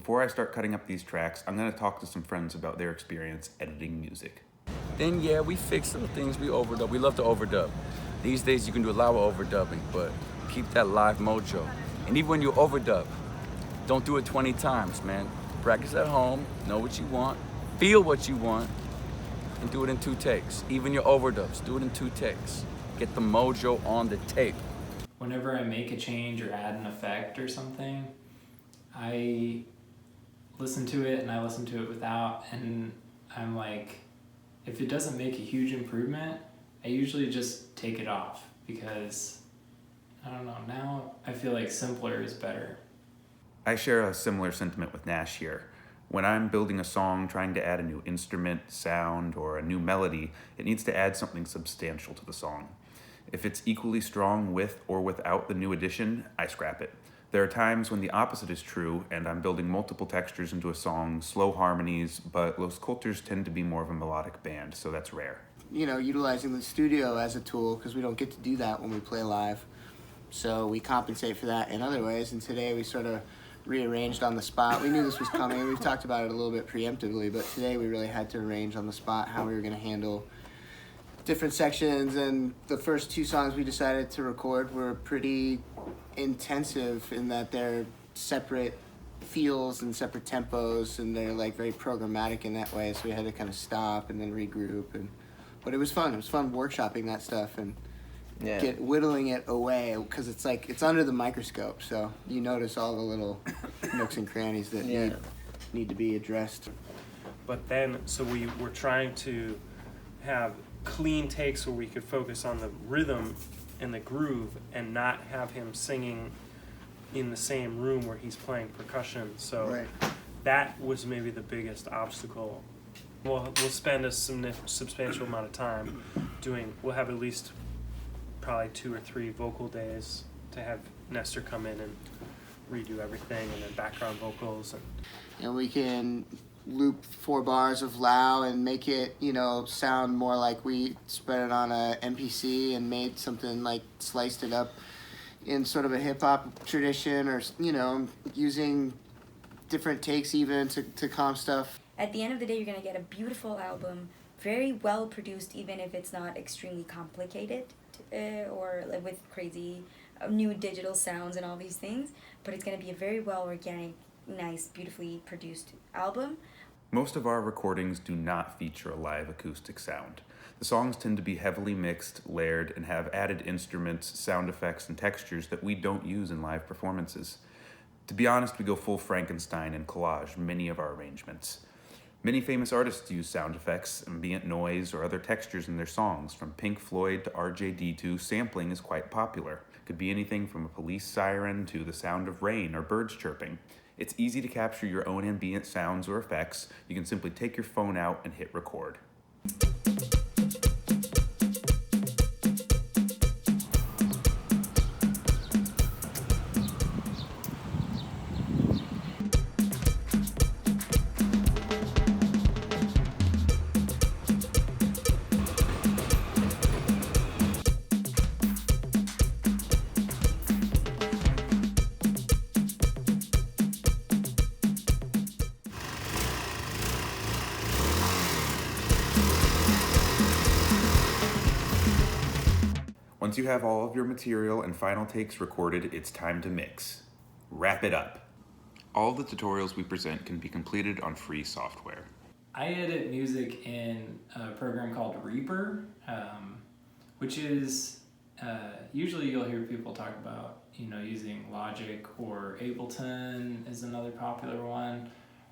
before I start cutting up these tracks, I'm gonna talk to some friends about their experience editing music. Then yeah, we fix little things, we overdub. We love to overdub. These days you can do a lot of overdubbing, but keep that live mojo. And even when you overdub, don't do it 20 times, man. Practice at home, know what you want, feel what you want, and do it in 2 takes. Even your overdubs, do it in 2 takes. Get the mojo on the tape. Whenever I make a change or add an effect or something, I listen to it and I listen to it without, and I'm like, if it doesn't make a huge improvement, I usually just take it off because, I don't know, now I feel like simpler is better. I share a similar sentiment with Nash here. When I'm building a song, trying to add a new instrument, sound, or a new melody, it needs to add something substantial to the song. If it's equally strong with or without the new addition, I scrap it. There are times when the opposite is true, and I'm building multiple textures into a song, slow harmonies, but Los Coulters tend to be more of a melodic band, so that's rare. You know, utilizing the studio as a tool, because we don't get to do that when we play live. So we compensate for that in other ways, and today we sort of rearranged on the spot. We knew this was coming. We've talked about it a little bit preemptively, but today we really had to arrange on the spot how we were going to handle different sections. And the first 2 songs we decided to record were pretty intensive in that they're separate feels and separate tempos, and they're like very programmatic in that way. So we had to kind of stop and then regroup. But it was fun. It was fun workshopping that stuff and whittling it away, because it's like it's under the microscope, so you notice all the little nooks and crannies that need to be addressed. But then, so we were trying to have clean takes where we could focus on the rhythm and the groove and not have him singing in the same room where he's playing percussion. So that was maybe the biggest obstacle. We'll spend a substantial amount of time we'll have at least probably 2 or 3 vocal days to have Nestor come in and redo everything, and then background vocals. And we can loop 4 bars of Lao and make it, you know, sound more like we spread it on a MPC and made something like sliced it up in sort of a hip-hop tradition, or, you know, using different takes even to calm stuff. At the end of the day, you're going to get a beautiful album, very well produced, even if it's not extremely complicated or with crazy new digital sounds and all these things, but it's going to be a very well organic, nice, beautifully produced album. Most of our recordings do not feature a live acoustic sound. The songs tend to be heavily mixed, layered, and have added instruments, sound effects, and textures that we don't use in live performances. To be honest, we go full Frankenstein and collage many of our arrangements. Many famous artists use sound effects, ambient noise, or other textures in their songs. From Pink Floyd to RJD2, sampling is quite popular. It could be anything from a police siren to the sound of rain or birds chirping. It's easy to capture your own ambient sounds or effects. You can simply take your phone out and hit record. Once you have all of your material and final takes recorded, it's time to mix. Wrap it up. All the tutorials we present can be completed on free software. I edit music in a program called Reaper, which is, usually you'll hear people talk about, using Logic, or Ableton is another popular one.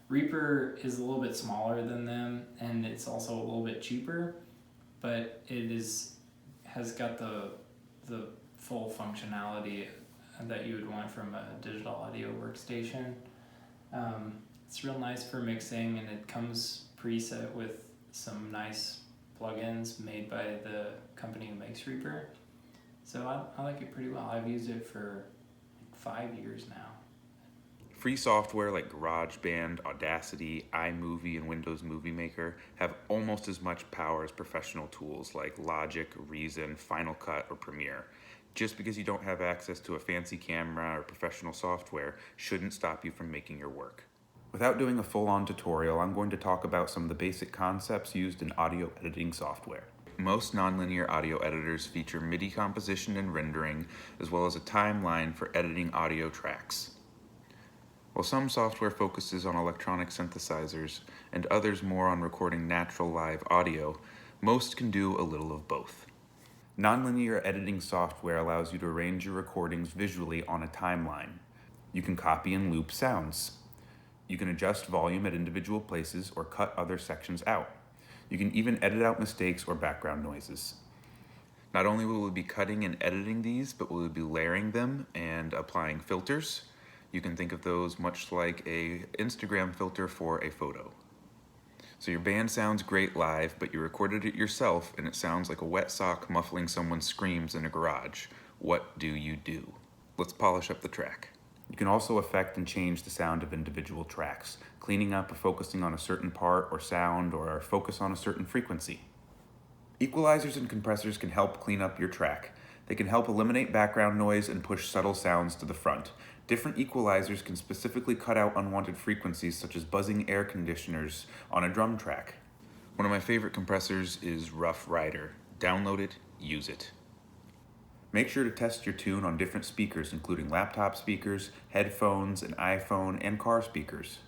Reaper is a little bit smaller than them, and it's also a little bit cheaper, but it has got the full functionality that you would want from a digital audio workstation. It's real nice for mixing, and it comes preset with some nice plugins made by the company who makes Reaper. So I like it pretty well. I've used it for like 5 years now. Free software like GarageBand, Audacity, iMovie, and Windows Movie Maker have almost as much power as professional tools like Logic, Reason, Final Cut, or Premiere. Just because you don't have access to a fancy camera or professional software shouldn't stop you from making your work. Without doing a full-on tutorial, I'm going to talk about some of the basic concepts used in audio editing software. Most nonlinear audio editors feature MIDI composition and rendering, as well as a timeline for editing audio tracks. While some software focuses on electronic synthesizers and others more on recording natural live audio, most can do a little of both. Nonlinear editing software allows you to arrange your recordings visually on a timeline. You can copy and loop sounds. You can adjust volume at individual places or cut other sections out. You can even edit out mistakes or background noises. Not only will we be cutting and editing these, but we'll be layering them and applying filters. You can think of those much like an Instagram filter for a photo. So your band sounds great live, but you recorded it yourself and it sounds like a wet sock muffling someone's screams in a garage. What do you do? Let's polish up the track. You can also affect and change the sound of individual tracks, cleaning up or focusing on a certain part or sound or focus on a certain frequency. Equalizers and compressors can help clean up your track. They can help eliminate background noise and push subtle sounds to the front. Different equalizers can specifically cut out unwanted frequencies such as buzzing air conditioners on a drum track. One of my favorite compressors is Rough Rider. Download it, use it. Make sure to test your tune on different speakers, including laptop speakers, headphones, an iPhone, and car speakers.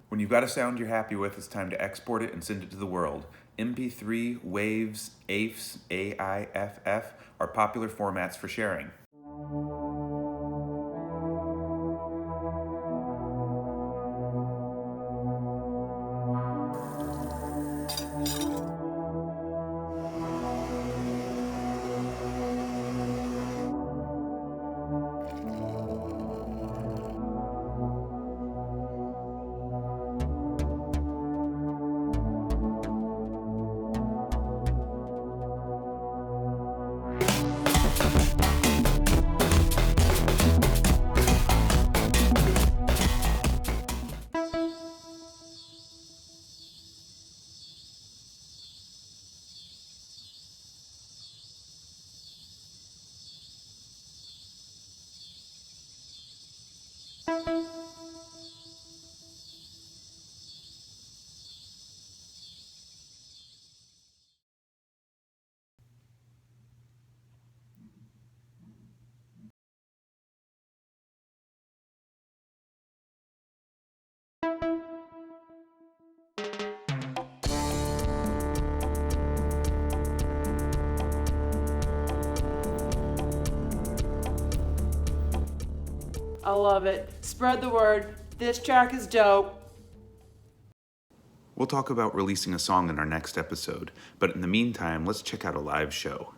When you've got a sound you're happy with, it's time to export it and send it to the world. MP3, WAVs, AIFs, AIFF are popular formats for sharing. I love it. Spread the word. This track is dope. We'll talk about releasing a song in our next episode, but in the meantime, let's check out a live show.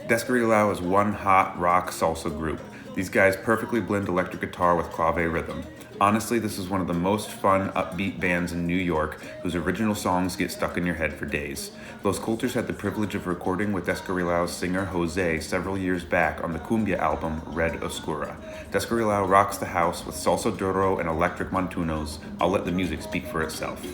Descarrilao is one hot rock salsa group. These guys perfectly blend electric guitar with clave rhythm. Honestly, this is one of the most fun, upbeat bands in New York whose original songs get stuck in your head for days. Los Coulters had the privilege of recording with Descarrilao's singer Jose several years back on the cumbia album Red Oscura. Descarrilao rocks the house with salsa duro and electric montunos. I'll let the music speak for itself.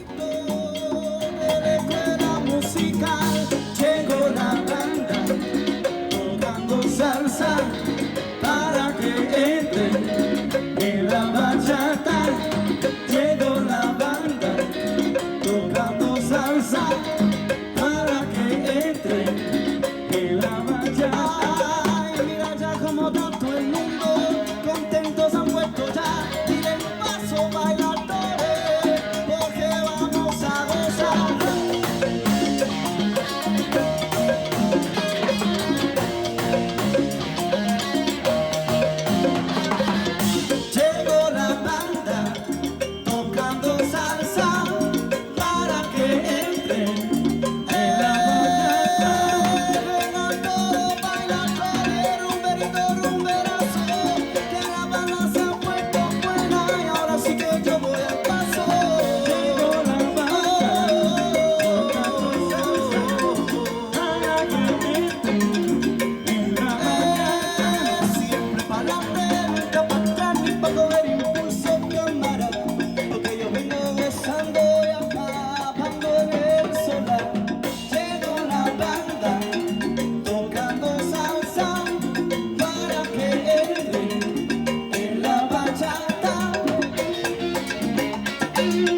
Bye.